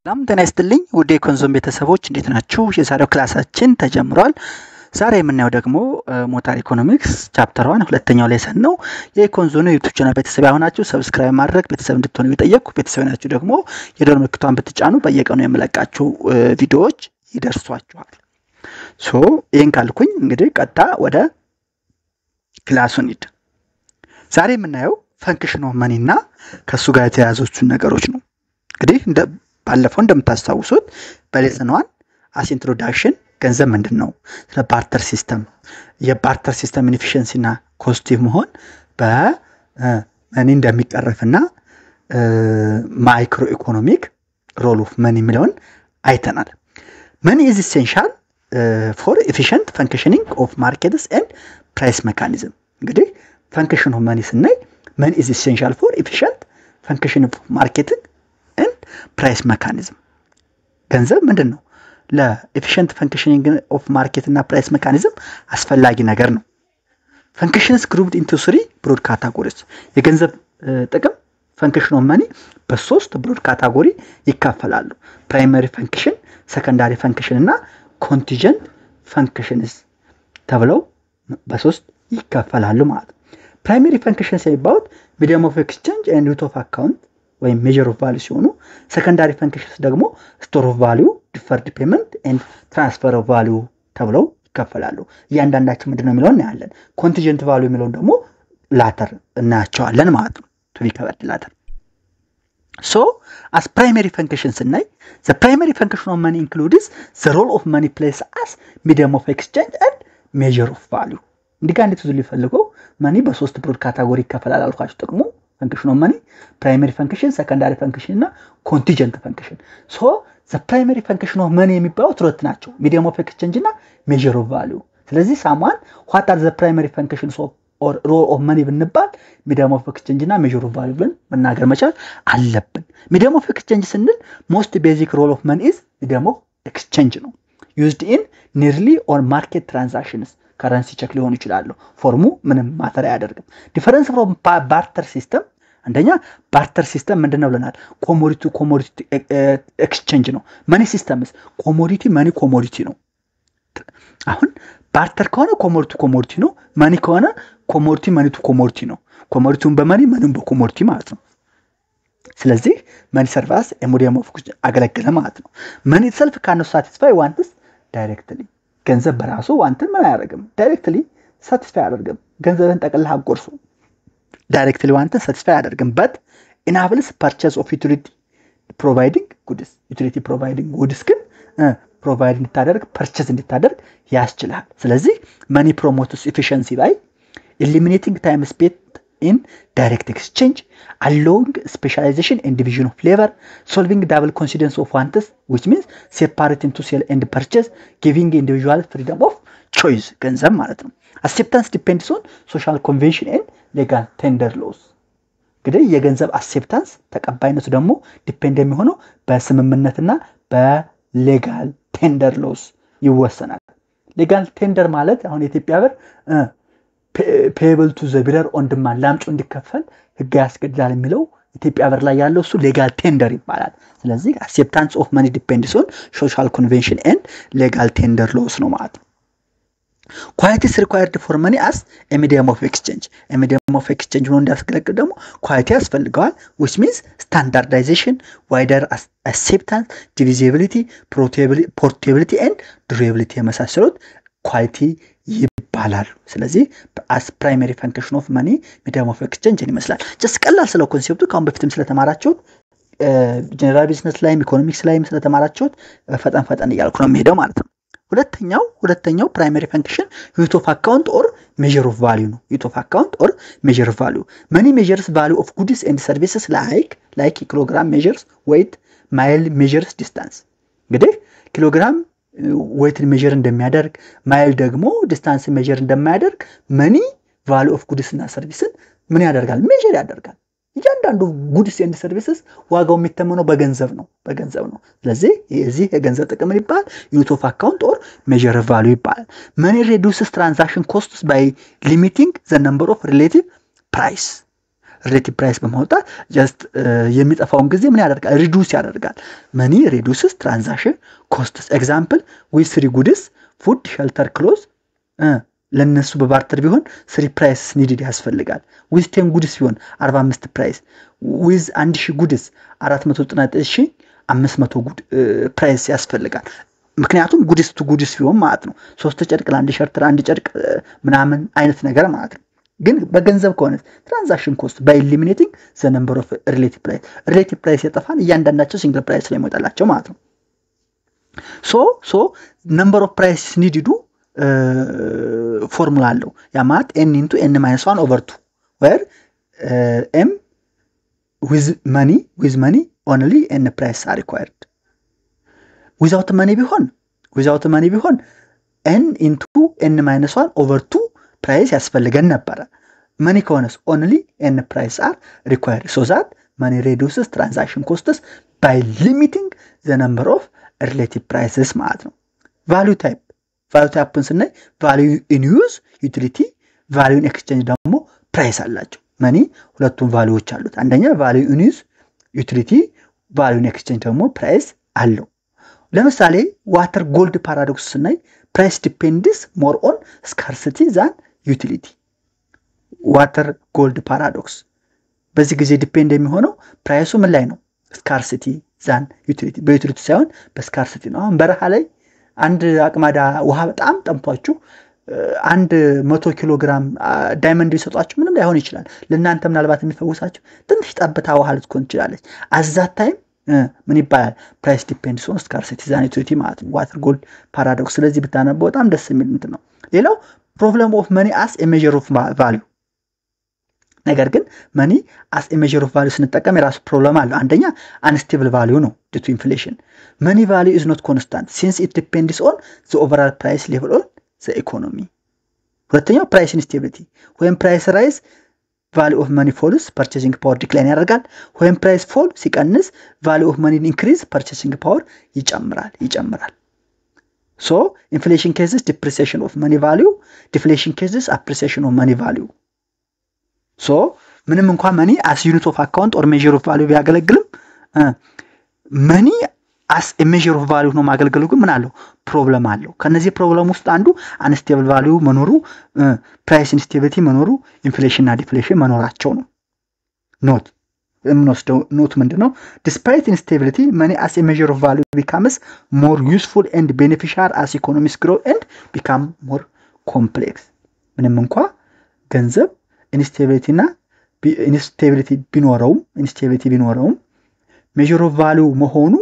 ሰላም ጤና ይስጥልኝ ውድ የኮንዞም ቤተሰቦች እንዴት ናችሁ? የዛሬው ክላሳችን ተጀምሯል። ዛሬ የምናየው ደግሞ ሞታር ኢኮኖሚክስ ቻፕተር 1 ሁለተኛው ሌሰን ነው። የኮንዞን ዩቲዩብ ቻናል ቤተሰብ ያሆናችሁ ሰብስክራይብ ማድረግ ቤተሰብ እንድትሆኑ እየጠየቅኩ ቤተሰብ ናችሁ ደግሞ የደወል ምልክቷን ብትጫኑ በየቀኑ የምለቃችሁ ቪዲዮዎች ይደርሷችኋል። ይሄን ካልኩኝ እንግዲህ ቀጥታ ወደ ክላሱ እንሂድ። ዛሬ የምናየው ፈንክሽን ኦፍ መኒ እና ከሱ ጋር የተያያዙትን ነገሮች ነው። እንግዲህ ባለፈው እንደምታስታውሱት በሌሰን 1 አስ ኢንትሮዳክሽን ገንዘብ ምንድነው፣ ስለ ባርተር ሲስተም የባርተር ሲስተም ኢንኤፊሺየንሲ እና ኮስቲቭ መሆን በመኒ እንደሚቀረፍና ማይክሮ ኢኮኖሚክ ሮል ኦፍ መኒ የሚለውን አይተናል። መኒ ኢዝ ኢሴንሻል ፎር ኤፊሽንት ፈንክሽኒንግ ኦፍ ማርኬትስ ኤንድ ፕራይስ ሜካኒዝም። እንግዲህ ፈንክሽን ኦፍ መኒ ስናይ መኒ ኢዝ ኢሴንሻል ፎር ኤፊሽንት ፈንክሽኒንግ ኦፍ ማርኬቲንግ ኤንድ ፕራይስ ሜካኒዝም። ገንዘብ ምንድነው? ለኤፊሽንት ፈንክሽኒንግ ኦፍ ማርኬት እና ፕራይስ ሜካኒዝም አስፈላጊ ነገር ነው። ፈንክሽንስ ግሩፕድ ኢንቱ 3 ብሮድ ካታጎሪስ። የገንዘብ ጥቅም ፈንክሽን ኦፍ መኒ በሶስት ብሮድ ካታጎሪ ይካፈላሉ። ፕራይመሪ ፈንክሽን፣ ሰከንዳሪ ፈንክሽን እና ኮንቲንጀንት ፈንክሽንስ ተብለው በሶስት ይካፈላሉ ማለት ነው። ፕራይመሪ ፈንክሽንስ የሚባሉት ሚዲየም ኦፍ ኤክስቼንጅ ኤንድ ዩት ኦፍ አካውንት ወይም ሜጀር ኦፍ ቫልዩ ሲሆኑ ሰከንዳሪ ፈንክሽንስ ደግሞ ስቶር ኦፍ ቫልዩ፣ ዲፈርድ ፔመንት ኤንድ ትራንስፈር ኦፍ ቫልዩ ተብለው ይከፈላሉ። እያንዳንዳቸው ምንድነው የሚለውን እናያለን። ኮንቲንጀንት ቫልዩ የሚለውን ደግሞ ላተር እናያቸዋለን ማለት ነው። ቱ ቢ ከቨርድ ላተር። as primary functions ስናይ the primary function of money includes the role of money plays as medium of exchange and measure of value። እንዲህ ጋር እንዴት ሊፈልገው መኒ በሶስት ብሮድ ካታጎሪ ይከፈላል አልኳችሁ። ጥቅሙ function of money primary function, secondary function እና contingent function። the primary function of money የሚባሉት ሁለት ናቸው፣ medium of exchange እና measure of value። ስለዚህ someone what are the primary functions of or role of money ብንባል medium of exchange እና measure of value ብለን መናገር መቻል አለብን። medium of exchange ስንል most basic role of money is medium of exchange ነው። used in nearly all market transactions ከረንሲ ቼክ ሊሆን ይችላል። ፎርሙ ምንም ማተር አያደርግም። ዲፈረንስ ፍሮም ባርተር ሲስተም፣ አንደኛ ባርተር ሲስተም ምንድነው ብለናል? ኮሞዲቲ ኮሞዲቲ ኤክስቼንጅ ነው። መኒ ሲስተምስ ኮሞዲቲ መኒ ኮሞዲቲ ነው። አሁን ባርተር ከሆነ ኮሞዲቲ ኮሞዲቲ ነው፣ መኒ ከሆነ ኮሞዲቲ መኒ ቱ ኮሞዲቲ ነው። ኮሞዲቲውን በመኒ መኒውን በኮሞዲቲ ማለት ነው። ስለዚህ መኒ ሰርቫስ ኤሞዲየም ኦፍ አገለገለ ማለት ነው። መኒ itself cannot satisfy wants directly። ገንዘብ በራሱ ዋንትን ምን አያደርግም? ዳይሬክትሊ ሳቲስፋይ አያደርግም። ገንዘብን ጠቅልለህ አቆርሱ ዳይሬክትሊ ዋንትን ሳቲስፋይ አያደርግም። but enables purchase of utility providing goods። utility providing goods ግን ፕሮቫይድ እንድታደርግ ፐርቸዝ እንድታደርግ ያስችላል። ስለዚህ መኒ ፕሮሞትስ ኤፊሺየንሲ by eliminating time spent in direct exchange, allowing specialization and division of labor, solving double coincidence of wants, which means separating to sell and purchase, giving individual freedom of choice። ገንዘብ ማለት ነው። acceptance depends on social convention and legal tender laws። እንግዲህ የገንዘብ አክሴፕታንስ ተቀባይነቱ ደግሞ ዲፔንድ የሚሆነው በስምምነትና በሌጋል ቴንደር ሎስ ይወሰናል። ሌጋል ቴንደር ማለት አሁን የኢትዮጵያ ብር payable to the bidder on demand ላምጩ እንዲከፈል ህግ ያስገድዳል የሚለው ኢትዮጵያ ብር ላይ ያለው እሱ ሌጋል ቴንደር ይባላል። ስለዚህ acceptance of money depends on social convention and legal tender laws ነው ማለት ነው። quality is required for money as a medium of exchange። a medium of exchange ነው እንዲያስገለግል ደግሞ quality ያስፈልገዋል፣ which means standardization, wider acceptance, divisibility, portability and durability የመሳሰሉት quality ይባላሉ። ስለዚህ as primary function of money medium of exchange ይመስላል። just ቀላል ስለ ኮንሴፕቱ ካሁን በፊትም ስለተማራችሁት ጀነራል ቢዝነስ ላይ ኢኮኖሚክስ ላይ ስለተማራችሁት ፈጠን እያልኩ ነው የሚሄደው ማለት ነው። ሁለተኛው primary function ዩኒት ኦፍ አካውንት ኦር measure of value ነው። ዩኒት ኦፍ አካውንት ኦር measure of value money measures value of goods and services like kilogram measures weight, mile measures distance። እንግዲህ ኪሎግራም weight measure እንደሚያደርግ ማይል ደግሞ ዲስታንስ measure እንደማያደርግ መኒ value of goods እና services ምን ያደርጋል? measure ያደርጋል። እያንዳንዱ goods and services ዋጋው የሚተመነው በገንዘብ ነው። ስለዚህ የዚህ የገንዘብ ጥቅም ይባላል ዩኒት ኦፍ አካውንት ኦር measure of value ይባላል። money reduces transaction costs by limiting the number of relative price ሪሌቲቭ ፕራይስ በማውጣት ጀስት የሚጠፋውን ጊዜ ምን ያደርጋል ሪዱስ ያደርጋል መኒ ሪዱስስ ትራንዛክሽን ኮስትስ ኤግዛምፕል ዊዝ 3 ጉድስ ፉድ ሼልተር ክሎዝ ለነሱ በባርተር ቢሆን 3 ፕራይስ ኒድድ ያስፈልጋል ዊዝ 10 ጉድስ ቢሆን 45 ፕራይስ ዊዝ 1000 ጉድስ 499500 ጉድ ፕራይስ ያስፈልጋል ምክንያቱም ጉድስ ቱ ጉድስ ቢሆን ማለት ነው 3 ጨርቅ ለአንድ ሸርት አንድ ጨርቅ ምናምን አይነት ነገር ማለት ነው ግን በገንዘብ ከሆነ ትራንዛክሽን ኮስት ባይ ኤሊሚኔቲንግ ዘ ነምበር ኦፍ ሪሌቲቭ ፕራይስ ያጠፋን እያንዳንዳቸው ሲንግል ፕራይስ ላይ ይመጣላቸው ማለት ነው ሶ ነምበር ኦፍ ፕራይስ ኒድዱ ፎርሙላ አለው ያ ማለት n into n - 1 over 2 where m with money only n price are required without money ቢሆን n into n - 1 over 2 price ያስፈልገን ነበር money ከሆነስ only n price are required so that money reduces transaction costs by limiting the number of relative prices ማለት ነው value type ስናይ value in use utility value in exchange ደግሞ price አላቸው money ሁለቱም ቫልዩዎች አሉት አንደኛ value in use utility value in exchange ደግሞ price አለው ለምሳሌ water gold paradox ስናይ price depends more on scarcity than utility water gold paradox በዚህ ጊዜ ዲፔንድ የሚሆነው ፕራይሱ ምን ላይ ነው scarcity than utility በዩቲሊቲ ሳይሆን በscarcity ነው አሁን በረሃ ላይ አንድ አቅማዳ ውሃ በጣም ጠምቷችሁ አንድ 100 ኪሎ ግራም ዳይመንድ ይሰጣችሁ ምንም ላይሆን ይችላል ለእናንተ ምናልባት የሚፈውሳችሁ ትንሽ ጠብታ ውሃ ልትኮን ይችላልች አዛት ታይም ምን ይባላል ፕራይስ ዲፔንድስ ኦን ስካርሲቲ ዛን ዩቲሊቲ ማለት ነው ዋተር ጎልድ ፓራዶክስ ስለዚህ ብታነበው በጣም ደስ የሚል እንትን ነው ሌላው ፕሮብለም ኦፍ መኒ አስ ኤ ሜዠር ኦፍ ቫልዩ ነገር ግን መኒ አስ ኤ ሜዠር ኦፍ ቫልዩ ስንጠቀም የራሱ ፕሮብለም አለው አንደኛ አንስቴብል ቫልዩ ነው due to inflation money value is not constant since it depends on the overall price level of the economy ሁለተኛው price instability when price rise value of money falls purchasing power decline ያደርጋል when price fall ሲቀንስ value of money increase purchasing power ይጨምራል so inflation cases depreciation of money value deflation cases appreciation of money value so ምንም እንኳን money as unit of account or measure of value ቢያገለግልም money as a measure of value ነው ማገልገሉ ግን ምን አለው ፕሮብለም አለው ከነዚህ ፕሮብለም ውስጥ አንዱ unstable value መኖሩ price instability መኖሩ inflation እና deflation መኖራቸው ነው ኖት ምንድነው despite instability money as a measure of value becomes more useful and beneficial as economies grow and become more complex ምንም እንኳን ገንዘብ instability ቢኖረውም measure of value መሆኑ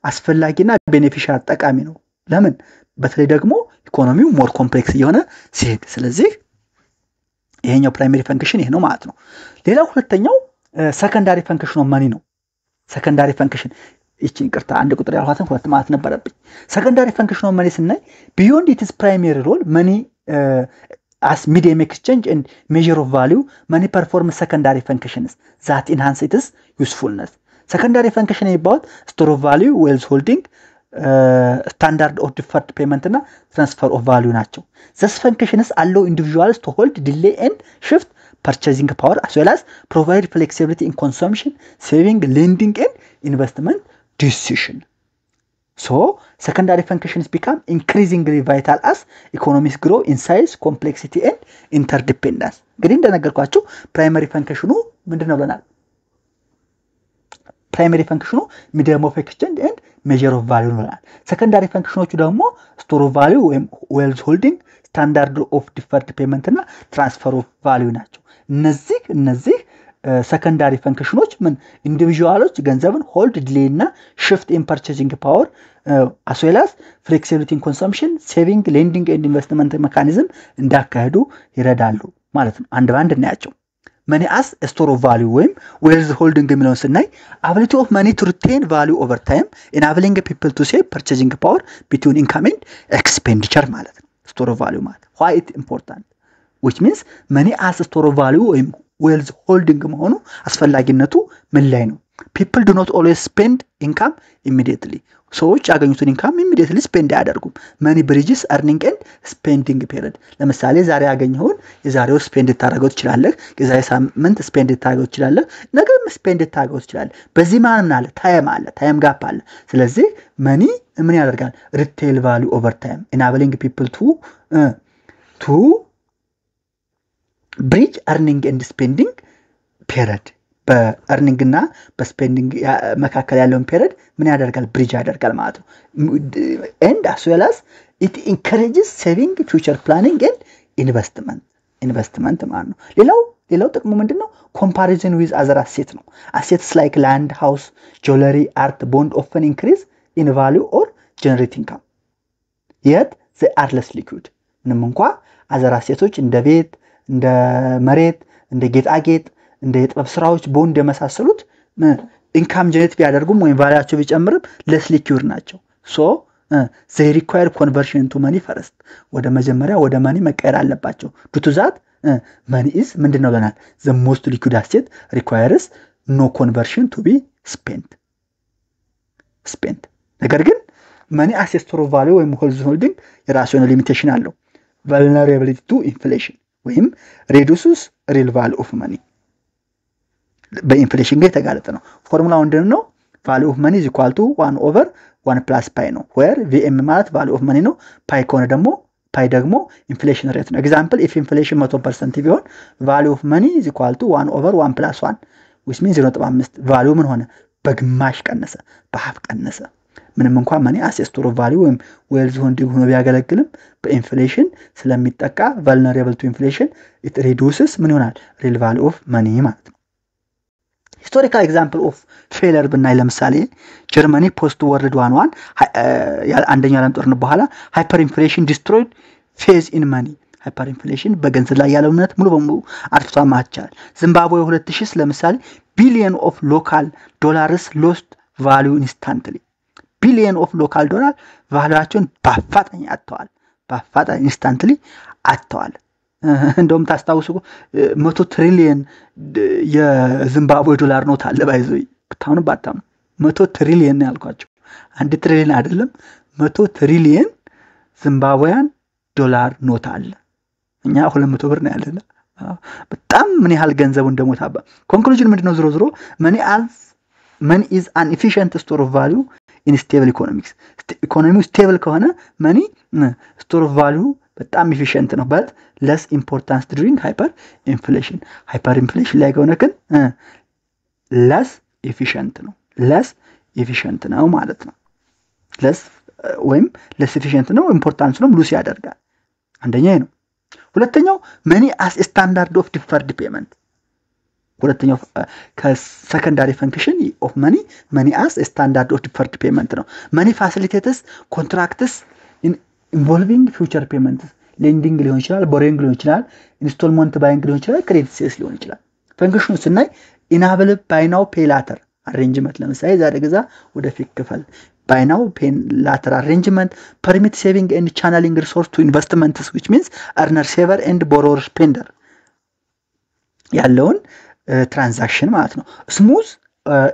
አስፈላጊና ቤኔፊሻል ጠቃሚ ነው ለምን በተለይ ደግሞ ኢኮኖሚው ሞር ኮምፕሌክስ እየሆነ ሲሄድ ስለዚህ ይሄኛው ፕራይመሪ ፈንክሽን ይሄ ነው ማለት ነው ሌላው ሁለተኛው ሰከንዳሪ ፈንክሽን ኦፍ ማኒ ነው ሰከንዳሪ ፈንክሽን እቺን ቅርታ አንድ ቁጥር ያልኋትን ሁለት ማለት ነበረብኝ ሰከንዳሪ ፈንክሽን ኦፍ ማኒ ስናይ beyond its primary role money as medium exchange and measure of value money performs secondary functions that enhance its usefulness secondary function about store of value wealth holding standard of deferred payment እና transfer of value ናቸው these functions allow individuals to hold delay and shift purchasing power as well as provide flexibility in consumption saving lending and investment decision so secondary functions become increasingly vital as economies grow in size complexity and interdependence እንግዲህ እንደነገርኳችሁ primary functionu ምንድነው ብለናል primary function medium of exchange and measure of value ነው secondary functionዎቹ ደግሞ store of value ወይም wealth holding standard of deferred payment እና transfer of value ናቸው እነዚህ secondary functionዎች ምን individuals ገንዘብን hold delay እና shift in purchasing power as well as flexibility in consumption saving lending and investment mechanism እንዳካሄዱ ይረዳሉ ማለት ነው አንድ ባንድ እናያቸው money as a store of value ወይም wealth holding የሚለውን ስናይ ability of money to retain value over time enabling people to save purchasing power between income and expenditure ማለት ነው store of value ማለት why it important which means money as a store of value ወይም wealth holding መሆኑ አስፈላጊነቱ ምን ላይ ነው people do not always spend income immediately ሰዎች ያገኙትን ኢንካም immediately spend ያደርጉም money bridges earning and spending period ለምሳሌ ዛሬ ያገኘውን የዛሬው spend ታደርገው ትችላለህ የዛሬ ሳምንት spend ታደርገው ትችላለህ ነገም spend ታደርገው ትችላለህ በዚህ ማንም አለ ታይም ጋፕ አለ ስለዚህ money ምን ያደርጋል retail value over time enabling people to bridge earning and spending period በearning እና በspending መካከል ያለውን period ምን ያደርጋል bridge ያደርጋል ማለት ነው and as well as it encourages saving future planning and investment ማለት ነው ሌላው ጥቅሙ ምንድነው comparison with other assets ነው assets like land house jewelry art bond often increase in value or generate income yet they are less liquid ምንም እንኳን other assets እንደ ቤት እንደ መሬት እንደ ጌጣጌጥ እንደ የጥበብ ስራዎች ቦንድ የመሳሰሉት ኢንካም ጀነሬት ቢያደርጉም ወይም ቫልዩአቸው ቢጨምርም less liquid ናቸው so they require conversion to money first ወደ መጀመሪያ ወደ money መቀየር አለባቸው due to that money is ምንድነው ለናል the most liquid asset requires no conversion to be spent ነገር ግን money as a store of value ወይም holding የራሱ የሆነ ሊሚቴሽን አለው vulnerability to inflation ወይም reduces real value of money በኢንፍሌሽን ጋር የተጋለጠ ነው ፎርሙላው እንደነው value of money is equal to 1 over 1 plus pi ነው where vm ማለት value of money ነው pi ከሆነ ደግሞ pi ደግሞ inflation rate ነው example if inflation 100% ቢሆን value of money is equal to 1 over 1 plus 1 which means 0.5 value ምን ሆነ በግማሽ ቀነሰ በhalf ቀነሰ ምንም እንኳን money as a store of value ወይም wealth ሆኖ ቢያገለግልም በኢንፍሌሽን ስለሚጠቃ vulnerable to inflation it reduces ምን ይሆናል real value of money ማለት ነው historical example of failure ብናይ ለምሳሌ ጀርመኒ post world war 1 አንደኛ ዓለም ጦርነት በኋላ hyperinflation destroyed faith in money hyperinflation በገንዘብ ላይ ያለው እምነት ሙሉ በሙሉ አጥፍቷ ማቻል ዚምባብዌ 2000 ለምሳሌ billion of local dollars lost value instantly billion of local dollar ቫልዩአቸውን በአፋጣኝ አጥተዋል instantly አጥተዋል እንደውም ታስታውሱ 100 ትሪሊየን የዚምባብዌ ዶላር ኖት አለ ባይዘይ ባታም 100 ትሪሊየን ያልኳቸው 1 ትሪሊየን አይደለም 100 ትሪሊየን ዚምባብዌያን ዶላር ኖት አለ እኛ 200 ብር ነው ያለና በጣም ምን ያህል ገንዘቡ እንደሞታባ ኮንክሉዥን ምንድነው ዝሮ money is an efficient store of value in stable economics economy stable ከሆነ money store of value በጣም efficient ነው but less important during hyperinflation ላይ ከሆነ ግን less efficient ነው ማለት ነው less efficient ነው importance ነው ሉስ ያደርጋል አንደኛ ነው ሁለተኛው money as a standard of deferred payment ሁለተኛው ከሰከንዳሪ ፈንክሽን of money as a standard of deferred payment ነው money facilitates contracts involving future payments lending ሊሆን ይችላል borrowing ሊሆን ይችላል installment buying ሊሆን ይችላል credit sales ሊሆን ይችላል ፈንክሽኑ ስናይ enable buy now pay later arrangement ለምሳሌ ዛሬ ገዛ ወደፊት ክፈል buy now pay later arrangement permit saving and channeling resource to investments which means earner saver and borrower spender ያለውን transaction ማለት ነው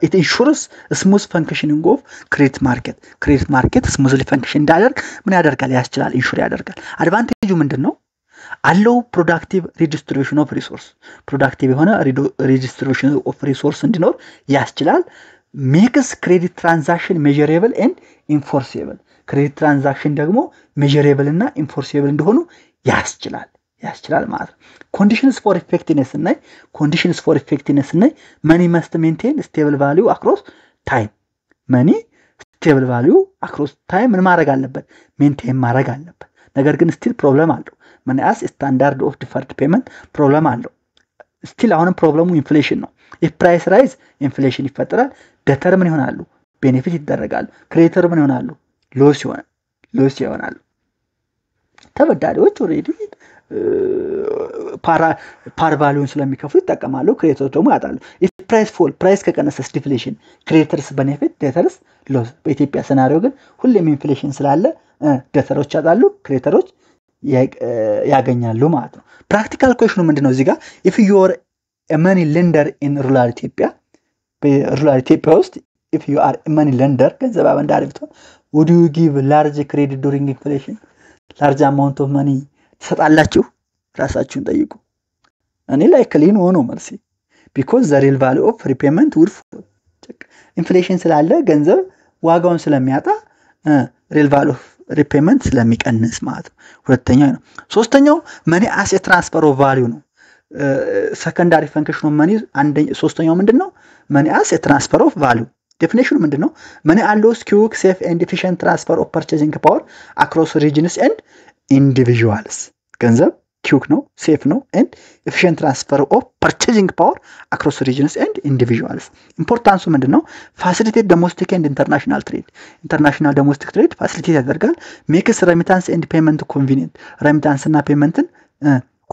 it ensures smooth functioning of credit market smoothly function እንዳደርግ ምን ያደርጋል ያስችላል ኢንሹር ያደርጋል አድቫንቴጁ ምንድነው አለው productive redistribution of resource productive የሆነ redistribution of resource እንዲኖር ያስችላል makes credit transaction measurable and enforceable credit transaction ደግሞ measurable እና enforceable እንደሆኑ ያስችላል ማለት conditions for effectiveness money must maintain stable value across time money stable value across time ምን ማድረግ አለበት maintain ማድረግ አለበት ነገር ግን still problem አለው money as standard of deferred payment problem አለው still አሁንም ፕሮብለሙ ኢንፍሌሽን ነው if price rise inflation ይፈጠራል debtor ምን ይሆናሉ benefit ይደረጋሉ creditor ምን ይሆናሉ loss ይሆናሉ ተበዳሪዎች already par value ስለሚከፍሉ ይጠቀማሉ ክሬዲተሮች ደግሞ ያጣሉ if price fall price ከቀነሰስ deflation creditors benefit debtors loss በኢትዮጵያ ሲናሪዮ ግን ሁሌም ኢንፍሌሽን ስላለ debtors ያጣሉ ክሬዲተሮች ያገኛሉ ማለት ነው practical question ምንድነው እዚህ ጋር if you are a money lender in rural Ethiopia በሩራል ኢትዮጵያ ውስጥ if you are a money lender ገንዘብ አበዳሪ ብትሆን would you give large credit during inflation large amount of money ትሰጣላችሁ? ራሳችሁን ጠይቁ። እኔ ላይክሊ ነው መልሴ because the real value of repayment would fall ኢንፍሌሽን ስላለ ገንዘብ ዋጋውን ስለሚያጣ real value of repayment ስለሚቀንስ ማለት ነው። ሁለተኛው ነው። ሶስተኛው money as a transfer of value ነው። secondary function of money ሶስተኛው ምንድነው? money as a transfer of value definition ምንድነው? money allows quick safe and efficient transfer of purchasing power across regions and individuals ገንዘብ quick ነው safe ነው and efficient transfer of purchasing power across regions and individuals importance ምንድነው? facilitate domestic and international trade domestic trade facilitate ያደርጋል makes remittance and payment convenient remittance እና paymentን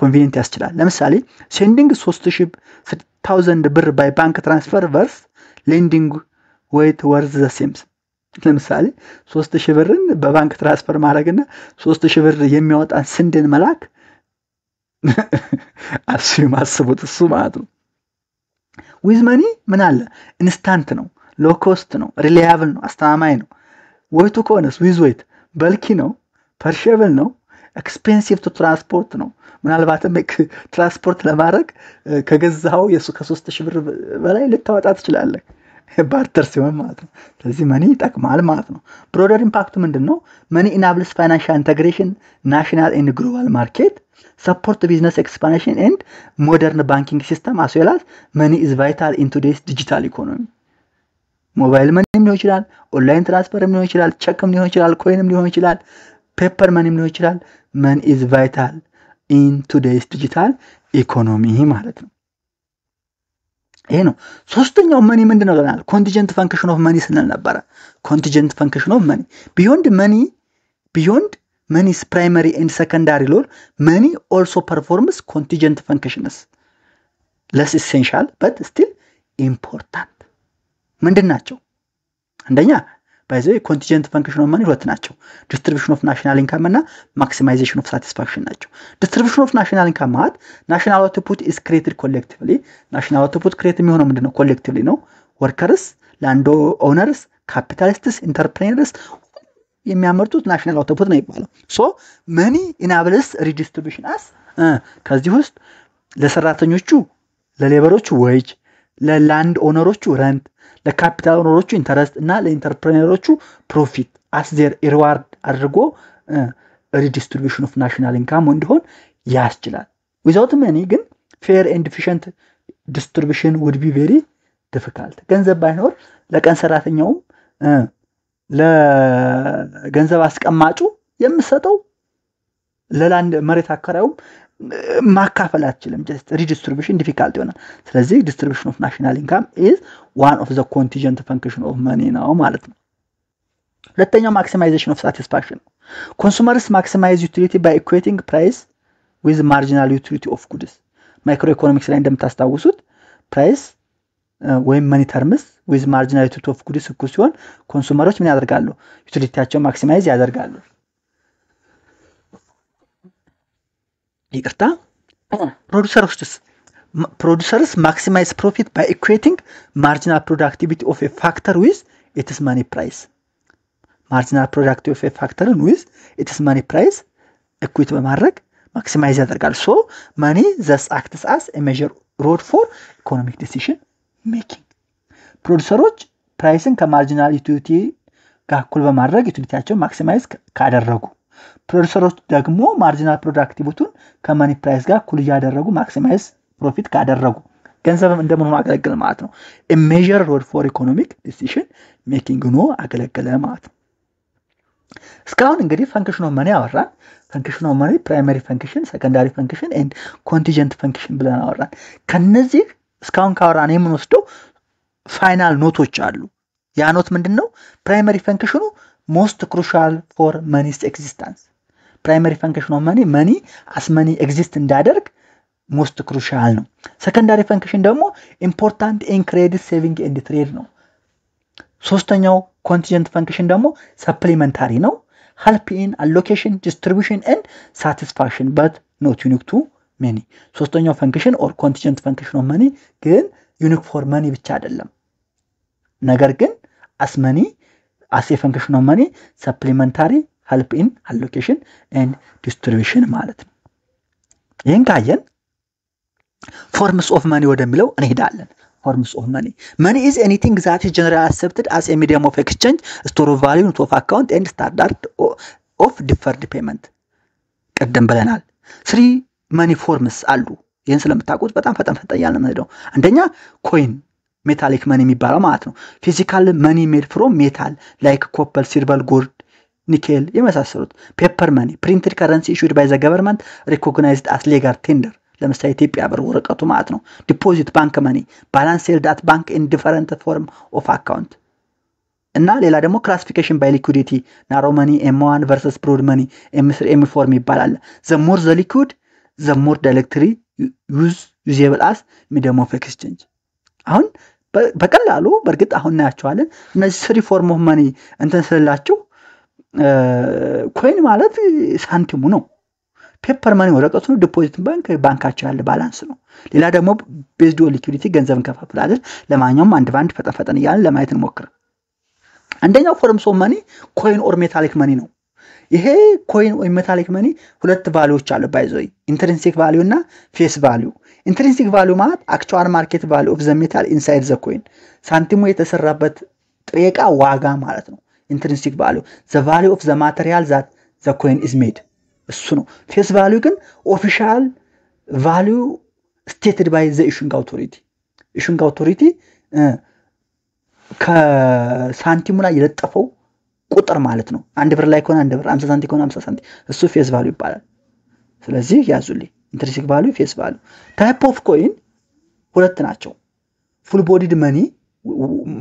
convenient ያስችላል። ለምሳሌ sending 3000 ብር by bank transfer versus lending weight worth the same ለምሳሌ 3000 ብርን በባንክ ትራንስፈር ማድረግና 3000 ብር የሚያወጣን ስንዴን መላክ አስቡት እሱ ማለት ነው። with money ምን አለ? ኢንስታንት ነው low cost ነው reliable ነው አስተማማኝ ነው። weight ከሆነስ with weight bulky ነው perishable ነው expensive to transport ነው። ምናልባትም ትራንስፖርት ለማድረግ ከገዛው ከ3000 ብር በላይ ልታወጣ ትችላለህ ባርተር ሲሆን ማለት ነው። ስለዚህ money ይጠቅማል ማለት ነው። broader impact ምንድነው? money enables financial integration national and global market support business expansion and modern banking system as well as money is vital in today's digital economy mobile money ሊሆን ይችላል ኦንላይን ትራንስፈር ሊሆን ይችላል ቼክም ሊሆን ይችላል ኮይንም ሊሆን ይችላል ፔፐር መኒም ሊሆን ይችላል money is vital in today's digital economy ማለት ነው። ይሄ ነው። ሶስተኛው money ምንድነው ብለናል? contingent function of money ስንል ነበር። contingent function of money beyond money's primary and secondary role money also performs contingent functions less essential but still important ምንድናቸው? አንደኛ by the way contingent function of money ሁለት ናቸው። distribution of national income እና maximization of satisfaction ናቸው። distribution of national income ማለት national output is created collectively national output create የሚሆነው ምንድነው? collectively ነው። workers land owners capitalists entrepreneurs የሚያመርቱት national output ነው ይባላል። so money enables redistribution as ከዚህ ውስጥ ለሰራተኞቹ ለሌበሮቹ wage ለላንድ ኦነሮቹ rent ለካፒታል ኦነሮቹ ኢንተረስት እና ለኢንተርፕረነሮቹ ፕሮፊት as their reward አድርጎ redistribution of national income እንዲሆን ያስችላል። without money ግን fair and efficient distribution would be very difficult ገንዘብ ባይኖር ለቀን ሰራተኛውም ለገንዘብ አስቀማጩ የምሰጠው ለላንድ መሬት አከራዩም ማካፈል አትችልም just redistribution difficult ይሆናል። ስለዚህ distribution of national income is one of the contingent function of money ነው ማለት ነው። ሁለተኛው maximization of satisfaction consumers maximize utility by equating price with marginal utility of goods microeconomics ላይ እንደምታስታውሱት price ወይም money terms with marginal utility of goods እኩል ሲሆን ኮንሱመሮች ምን ያደርጋሉ? ዩቲሊቲያቸው ማክሲማይዝ ያደርጋሉ። ይቅርታ producers maximize profit by equating marginal productivity of a factor with its money price marginal productivity of a factor with its money price equate በማድረግ maximize ያደርጋል። so money thus acts as a measure rod for economic decision making ፕሮዲዩሰሮች ፕራይስን ከማርጂናል ዩቲሊቲ ጋር እኩል በማድረግ ዩቲሊቲያቸውን ማክሲማይዝ ካደረጉ ፕሮዲዩሰሮች ደግሞ ማርጂናል ፕሮዳክቲቪቲውን ከማኒ ፕራይስ ጋር እኩል ያደረጉ ማክሲማይዝ ፕሮፊት ካደረጉ ገንዘብም እንደምን አገለግል ማለት ነው። a measure rod for economic decision making ነው አገለገለ ማለት ነው። እስካሁን እንግዲህ ፈንክሽን ኦፍ ማኒ አወራን። ፈንክሽን ኦፍ ማኒ ፕራይመሪ ፈንክሽን ሰከንዳሪ ፈንክሽን ኤንድ ኮንቲንጀንት ፈንክሽን ብለን አወራን። ከነዚህ እስካሁን ካወራን የምንወስደው ፋይናል ኖቶች አሉ። ያ ኖት ምንድነው? ፕራይመሪ ፈንክሽኑ most crucial for money's existence primary function of money as money exist እንዳደርግ most crucial ነው። secondary function ደግሞ important in credit saving and trade ነው። ሶስተኛው contingent function ደግሞ supplementary ነው help in allocation distribution and satisfaction but not unique to money ሶስተኛው function or contingent function of money ግን unique for money ብቻ አይደለም ነገር ግን as money as a function of money supplementary help in allocation and distribution ማለት ነው ይሄን ካየን forms of money ወደሚለው እንሄዳለን forms of money is anything that is generally accepted as a medium of exchange store of value of account and standard of deferred payment ቀደም ብለናል 3 money forms አሉ ይሄን ስለምታውቁት በጣም ፈጠን ያለ ነው አንደኛ coin metallic money የሚባለው ማለት ነው physical money made from metal like copper silver gold nickel የመሳሰሉት paper money printed currency issued by the government recognized as legal tender ለምሳሌ ኢትዮጵያ ብር ወረቀቱ ማለት ነው deposit bank money balance held at bank in different form of account እና ሌላ ደግሞ classification by liquidity narrow money M1 versus broad money M3 M4 ይባላል the more the liquid the more directly usable as medium of exchange አሁን በቀላሉ በርግጥ አሁን እናያቸዋለን እነዚህ 3 form of money እንትን ስለላችሁ ኮይን ማለት ሳንቲሙ ነው ፔፐር ማኒ ወረቀቱ ነው ዲፖዚት ባንካቸው ያለ ባላንስ ነው ሌላ ደግሞ ቤዝድ ኦን ሊኩዊዲቲ ገንዘብ እንከፋፍላለን ለማንኛውም አንድ ባንድ ፈጠን ይያልን ለማየት እንሞክር አንደኛው ፎርምስ ኦፍ ማኒ ኮይን ኦር ሜታሊክ ማኒ ነው ይሄ ኮይን ኦር ሜታሊክ ማኒ ሁለት ቫልዩዎች አሉ ባይዘይ ኢንትሪንሲክ ቫልዩ እና ፌስ ቫልዩ ኢንትሪንሲክ ቫልዩ ማለት አክቹዋል ማርኬት ቫልዩ ኦፍ ዘ ሜታል ኢንሳይድ ዘ ኮይን ሳንቲሙ የተሰራበት ጥሬ ዕቃ ዋጋ ማለት ነው intrinsic value the value of the material that the coin is made እሱ ነው face value ግን official value stated by the issuing authority ከሳንቲሙ ላይ የለጠፈው ቁጥር ማለት ነው አንድ ብር ላይ ከሆነ አንድ ብር 50 ሳንቲም ከሆነ 50 ሳንቲም እሱ face value ይባላል ስለዚህ ያዙልኝ intrinsic value face value type of coin ሁለት ናቸው full bodied money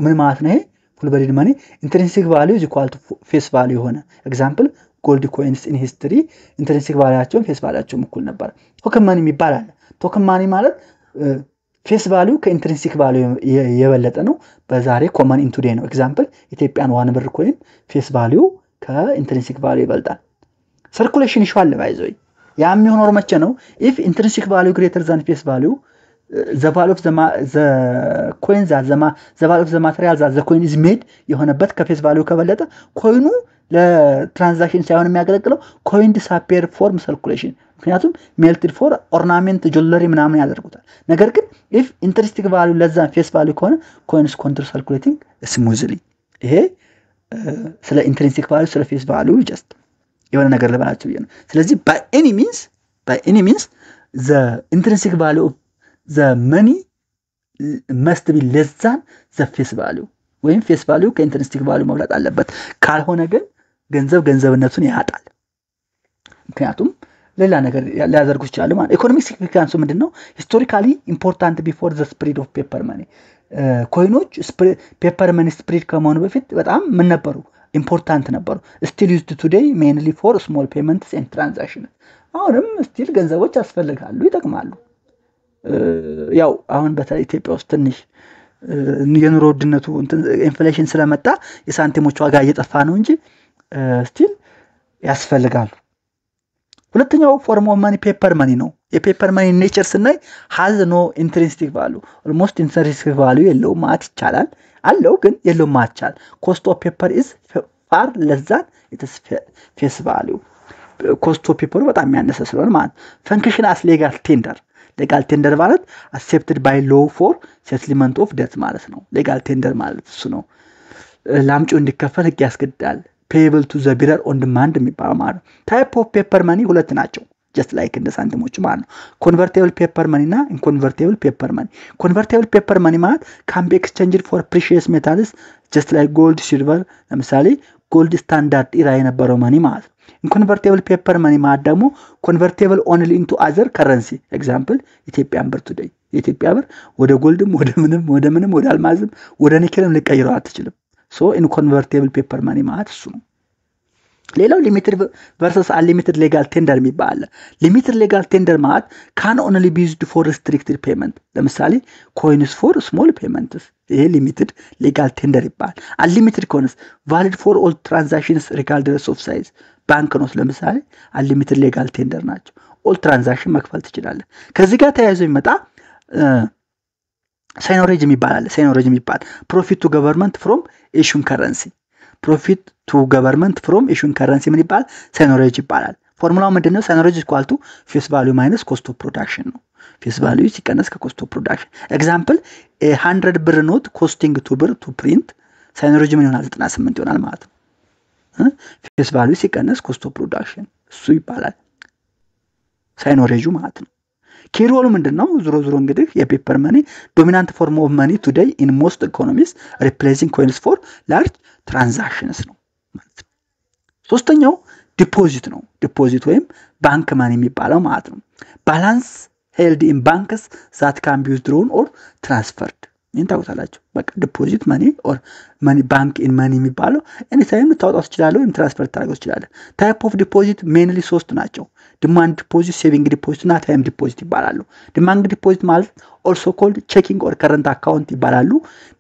ምን ማለት ነው full bodied money intrinsic value is equal to face value ሆነ example gold coins in history intrinsic value face value እኩል ነበር token money ይባላል token money ማለት face value ከintrinsic value የበለጠ ነው በዛሬ common in today ነው example ኢትዮጵያን 1 ብር coin face value ከintrinsic value ይበልጣል circulation issue አለ ባይዘይ ያ የሚሆነው መቼ ነው if intrinsic value greater than face value the value of the coin that the value of the material that the coin is made የሆነበት ከፌስ ቫልዩ ከበለጠ ኮይኑ ለትራንዛክሽን ሳይሆን የሚያገለግለው coin disappear form circulation ምክንያቱም melted for ornament jewelry ምናምን ያደርጉታል ነገር ግን if intrinsic value less than face value ከሆነ coins continue circulating smoothly ይሄ ስለ intrinsic value ስለ face value just የሆነ ነገር ለባላችሁ ይሄ ነው ስለዚህ by any means the intrinsic value of the money must be less than the face value ወይም face value ከintrinsic value መብለጥ አለበት ካልሆነ ግን ገንዘብነቱን ያጣል ምክንያቱም ሌላ ነገር ሊያደርጉ ይችላሉ ማለት ኢኮኖሚክ ሲግኒፊካንሱ ምንድነው ሂስቶሪካሊ ኢምፖርታንት ቢፎር ዘ ስፕሪድ ኦፍ ፔፐር ማኒ ኮይኖች ፔፐር ማኒ ስፕሪድ ከመሆኑ በፊት በጣም ምን ነበሩ ኢምፖርታንት ነበሩ still used today mainly for small payments and transactions አሁንም still ገንዘቦች ያስፈልጋሉ ይጠቅማሉ ያው አሁን በተለይ ኢትዮጵያ ውስጥ ትንሽ የኑሮ ውድነቱ ኢንፍሌሽን ስለመጣ የሳንቲሞች ዋጋ እየጠፋ ነው እንጂ still ያስፈልጋሉ ሁለተኛው ፎርም ኦፍ ማኒ ፔፐር ማኒ ነው የፔፐር ማኒ ኔቸር ስናይ has no intrinsic value almost intrinsic value የለውም ማለት ይቻላል አለው ግን የለውም ማለት ይቻላል cost of paper is far less than its face value cost of paper በጣም ያነሰ ስለሆነ ማለት function as legal tender ማለት accepted by law for settlement of debt ማለት ነው legal tender ማለት እሱ ነው ላምጪው እንዲከፈል ህግ ያስገድዳል payable to the bidder on demand የሚባለው ማለት type of paper money ሁለት ናቸው just like እንደ ሳንቲሞች ማለት ነው convertible paper money እና inconvertible paper money ማለት can be exchanged for precious metals just like gold silver ለምሳሌ gold standard ኢራ የነበረው money ማለት inconvertible paper money ማለት ደግሞ convertible only into other currency example ኢትዮጵያን ብር today የኢትዮጵያ ብር ወደ ጎልድም ወደ ምንም ወደ አልማዝም ወደ ኒኬልም ሊቀይረው አትችልም so inconvertible paper money ማለት እሱ ነው ሌላው limited versus unlimited legal tender የሚባል limited legal tender ማለት can only be used for restricted payment ለምሳሌ coins for small payments ይሄ limited legal tender ይባላል unlimited coins valid for all transactions regardless of size ባንክ ነው ለምሳሌ unlimited legal tender ናቸው all transaction መክፈል ትችላለህ ከዚህ ጋር ተያይዞ ይመጣ ሳይኖሬጅ የሚባል ፕሮፊት ቱ ገቨርንመንት ፍሮም ኢሹን ከረንሲ ምን ይባላል? ሳይኖሬጅ ይባላል። ፎርሙላው ምንድነው? ሳይኖሬጅ ኢኳል ቱ ፌስ ቫልዩ ማይነስ ኮስት ኦፍ ፕሮዳክሽን ነው። ፌስ ቫልዩ ሲቀነስ ከኮስት ኦፍ ፕሮዳክሽን። ኤግዛምፕል 100 ብር ኖት ኮስቲንግ 2 ብር ቱ ፕሪንት ሳይኖሬጅ ምን ይሆናል? 98 ይሆናል ማለት ነው። ፌስ ቫልዩ ሲቀነስ ኮስት ኦፍ ፕሮዳክሽን እሱ ይባላል ሳይኖሬጁ ማለት ነው። ኪሮሉ ምንድነው? ዞሮ እንግዲህ የፔፐር መኒ ዶሚናንት ፎርም ኦፍ መኒ ቱዴይ ኢን ሞስት ኢኮኖሚስ ሪፕሌሲንግ ኮይንስ ፎር ላርጅ ትራንዛክሽንስ ነው ማለት ነው። ሶስተኛው ዲፖዚት ነው። ዲፖዚት ወይም ባንክ መኒ የሚባለው ማለት ነው። ባላንስ ሄልድ ኢን ባንክስ ዛት ካን ቢ ዊዝድሮውን ኦር ትራንስፈርድ ይህን ታውቃላችሁ። በቃ ዲፖዚት መኒ ኦር መኒ ባንክ ኢን መኒ የሚባለው ኤኒታይም ልታወጣው ትችላለህ ወይም ትራንስፈር ታደርገው ትችላለህ። ታይፕ ኦፍ ዲፖዚት ሜንሊ 3 ናቸው። ዲማንድ ዲፖዚት፣ ሴቪንግ ዲፖዚት እና ታይም ዲፖዚት ይባላሉ። ዲማንድ ዲፖዚት ማለት ኦልሶ ኮልድ ቼኪንግ ኦር ከረንት አካውንት ይባላሉ።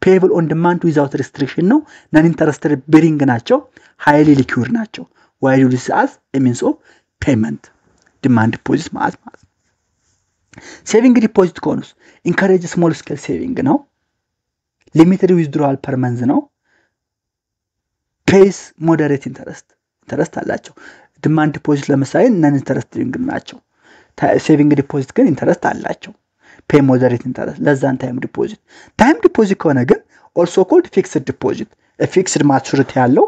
ፔየብል ኦን ዲማንድ ዊዛውት ሪስትሪክሽን ነው። ነን ኢንተረስትድ ቤሪንግ ናቸው። ሃይሊ ሊኩዊድ ናቸው። ዋይድ ዩዝድ አዝ ኤ ሚንስ ኦፍ ፔመንት ዲማንድ ዲፖዚት ማለት ነው። ሴቪንግ ዲፖዚት ከሆነስ ኢንካሬጅ ስሞል ስኬል ሴቪንግ ነው። ሊሚትድ ዊዝድሮዋል ፐር መንዝ ነው። ፔይስ ሞደሬት ኢንተረስት አላቸው። ዲማንድ ዲፖዚት ለምሳሌ ነን ኢንተረስቲንግ ናቸው። ሴቪንግ ዲፖዚት ግን ኢንተረስት አላቸው። ፔይ ሞደሬት ኢንተረስት ለዛን ታይም ዲፖዚት ከሆነ ግን ኦልሶ ኮልድ ፊክስድ ዲፖዚት ፊክስድ ማቹሪቲ ያለው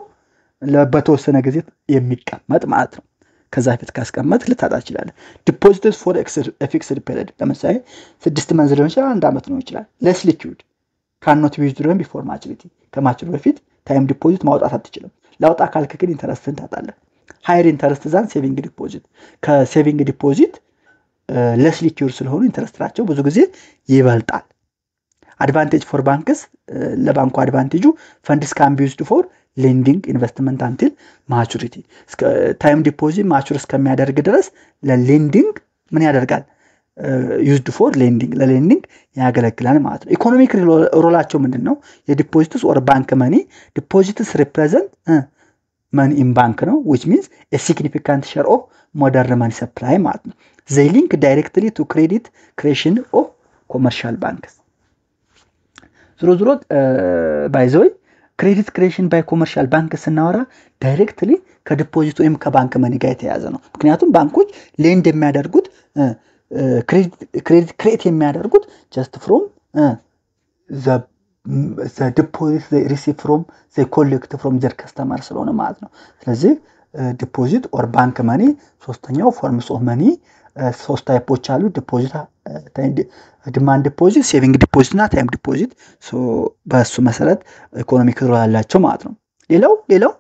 በተወሰነ ጊዜ የሚቀመጥ ማለት ነው። ከዛ ፊት ካስቀመጥ ልታጣ ይችላል። ዲፖዚት ፎር ፊክስድ ፔሪድ ለምሳሌ 6 መንዝ ሊሆን ይችላል፣ 1 አመት ነው ይችላል። ለስ ሊኩዊድ ካኖት ቢ ዊዝድሮን ቢፎር ማቹሪቲ ከማቹሪቲ በፊት ታይም ዲፖዚት ማውጣት አትችልም። ላውጣ ካልክ ግን ኢንተረስትን ታጣለህ። ሃይር ኢንተረስት ዛን ሴቪንግ ዲፖዚት ከሴቪንግ ዲፖዚት ለስ ሊኩዊድ ስለሆኑ ኢንተረስታቸው ብዙ ጊዜ ይበልጣል። አድቫንቴጅ ፎር ባንክስ ለባንኩ አድቫንቴጁ ፈንድስ ካን ቢ ዩዝድ ፎር ሌንዲንግ ኢንቨስትመንት አንቲል ማቹሪቲ ታይም ዲፖዚት ማቹር እስከሚያደርግ ድረስ ለሌንዲንግ ምን ያደርጋል? ዩዝድ ፎር ሌንዲንግ ለሌንዲንግ ያገለግላል ማለት ነው። ኢኮኖሚክ ሮላቸው ምንድነው? የዲፖዚትስ ኦር ባንክ መኒ ዲፖዚትስ ሪፕሬዘንት መኒ ኢን ባንክ ነው which means a significant share of modern money supply ማለት ነው። they link directly to credit creation of commercial banks ዞሮ by the way ክሬዲት ክሬሽን ባይ ኮመርሻል ባንክ ስናወራ ዳይሬክትሊ ከዲፖዚት ወይም ከባንክ መኒ ጋር የተያያዘ ነው። ምክንያቱም ባንኮች ሌንድ የሚያደርጉት ክሬዲት ክሬት የሚያደርጉት just from the deposit they receive from they collect from their customer ስለሆነ ማለት ነው። ስለዚህ ዲፖዚት ኦር ባንክ መኒ ሶስተኛው ፎርምስ ኦፍ መኒ 3 ታይፖች አሉ። ዲፖዚት ዲማንድ ዲፖዚት፣ ሴቪንግ ዲፖዚት እና ታይም ዲፖዚት በሱ መሰረት ኢኮኖሚክ ሮል አላቸው ማለት ነው። ሌላው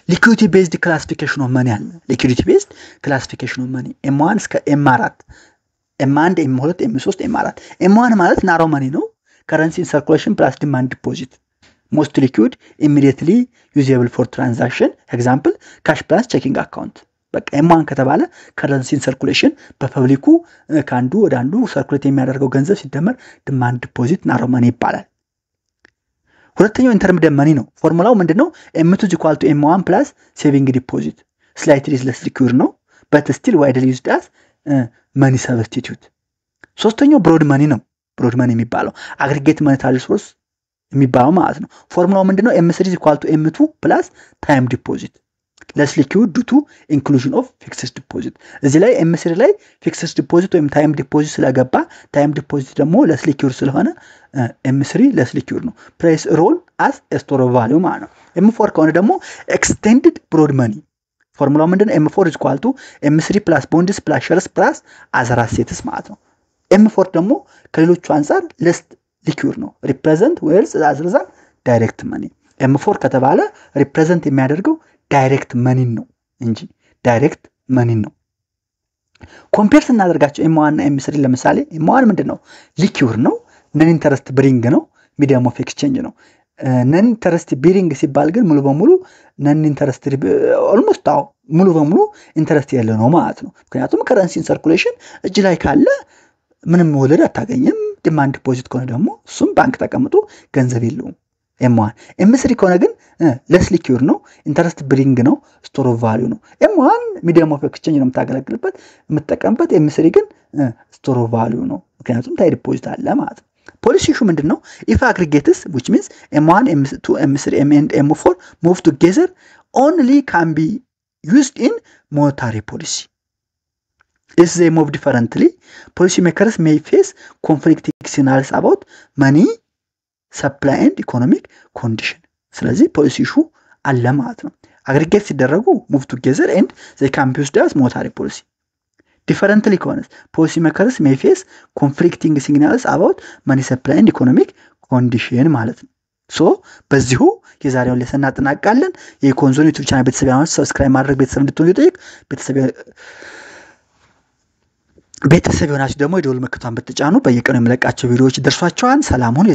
ሊኩዊዲቲ ቤዝድ ክላሲፊኬሽን ኦፍ መኒ አለ። ሊኩዊዲቲ ቤዝድ ክላሲፊኬሽን ኦፍ መኒ M1 እስከ M4 M1 M2 M3 M4 M1 ማለት ናሮ መኒ ነው። ከረንሲ ኢን ሰርኩሌሽን ፕላስ ዲማንድ ዲፖዚት ሞስት ሊኩዊድ ኢሚዲየትሊ ዩዜብል ፎር ትራንዛክሽን ኤግዛምፕል ካሽ ፕላስ ቼኪንግ አካውንት በቃ M1 ከተባለ ከረንሲ ኢን ሰርኩሌሽን በፐብሊኩ ካንዱ ወደ አንዱ ሰርኩሌት የሚያደርገው ገንዘብ ሲደመር ዲማንድ ዲፖዚት ናሮ መኒ ይባላል። ሁለተኛው ኢንተርሚዲየት መኒ ነው። ፎርሙላው ምንድነው? M2 = M1 + ሴቪንግ ዲፖዚት ስላይትሊ ለስ ሊኩዊድ ነው but still widely used as money substitute። ሶስተኛው ብሮድ መኒ ነው። ብሮድ መኒ የሚባለው አግሪጌት ሞኔታሪ ሪሶርስ የሚባለው ማለት ነው። ፎርሙላው ምንድነው? M3 = M2 + ታይም ዲፖዚት less liquid due to inclusion of fixed deposit እዚህ ላይ M3 ላይ fixed deposit ወይም time deposit ስለገባ time deposit ደግሞ less liquid ስለሆነ M3 less liquid ነው። price roll as a store of value ማለት ነው። M4 ከሆነ ደግሞ extended broad money ፎርሙላው ምንድነው? M4 = M3 + bonds + shares + other assets ማለት ነው። M4 ደግሞ ከሌሎቹ አንፃር less liquid ነው። represent wealth rather than direct money M4 ከተባለ represent የሚያደርገው ዳይሬክት መኒ ነው እንጂ ዳይሬክት መኒ ነው። ኮምፔር ስናደርጋቸው M1 እና M3 ለምሳሌ M1 ምንድነው? ሊኩዊድ ነው። ነን ኢንተረስት ብሪንግ ነው። ሚዲየም ኦፍ ኤክስቼንጅ ነው። ነን ኢንተረስት ብሪንግ ሲባል ግን ሙሉ በሙሉ ነን ኢንተረስት ኦልሞስት ሙሉ በሙሉ ኢንተረስት ያለው ነው ማለት ነው። ምክንያቱም ከረንሲ ኢን ሰርኩሌሽን እጅ ላይ ካለ ምንም ወለድ አታገኝም። ዲማንድ ዲፖዚት ከሆነ ደግሞ እሱም ባንክ ተቀምጦ ገንዘብ የለውም። M1 M3 ከሆነ ግን ለስ ሊኩዊድ ነው። ኢንተረስት ብሪንግ ነው። ስቶር ኦፍ ቫልዩ ነው። M1 ሚዲየም ኦፍ ኤክስቼንጅ ነው የምታገለግልበት የምትጠቀምበት። M3 ግን ስቶር ኦፍ ቫልዩ ነው። ምክንያቱም ታይም ዲፖዚት አለ ማለት ነው። ፖሊሲ ኢሹ ምንድነው? if aggregates which means m1 m2 m3 m and m4 move together only can be used in monetary policy. If they move differently, policymakers may face conflicting signals about money supply and economic condition. ስለዚህ ፖሊሲ ኢሹ አለ ማለት ነው። አግሪጌት ሲደረጉ move together and they can be used as monetary policy. Differently ከሆነ policymakers may face conflicting signals about money supply and economic condition ማለት ነው። ሶ በዚሁ የዛሬውን ለሰና አጠናቅቃለን። የኢኮንዞን ዩቲዩብ ቻናል ቤተሰቦች ሰብስክራይብ ማድረግ ቤተሰብ እንድትሆኑ ይጠይቅ። ቤተሰብ ሆናችሁ ደግሞ የደወል ምልክቱን ብትጫኑ በየቀኑ የምለቃቸው ቪዲዮዎች ይደርሷችኋል። ሰላም ሁኑ።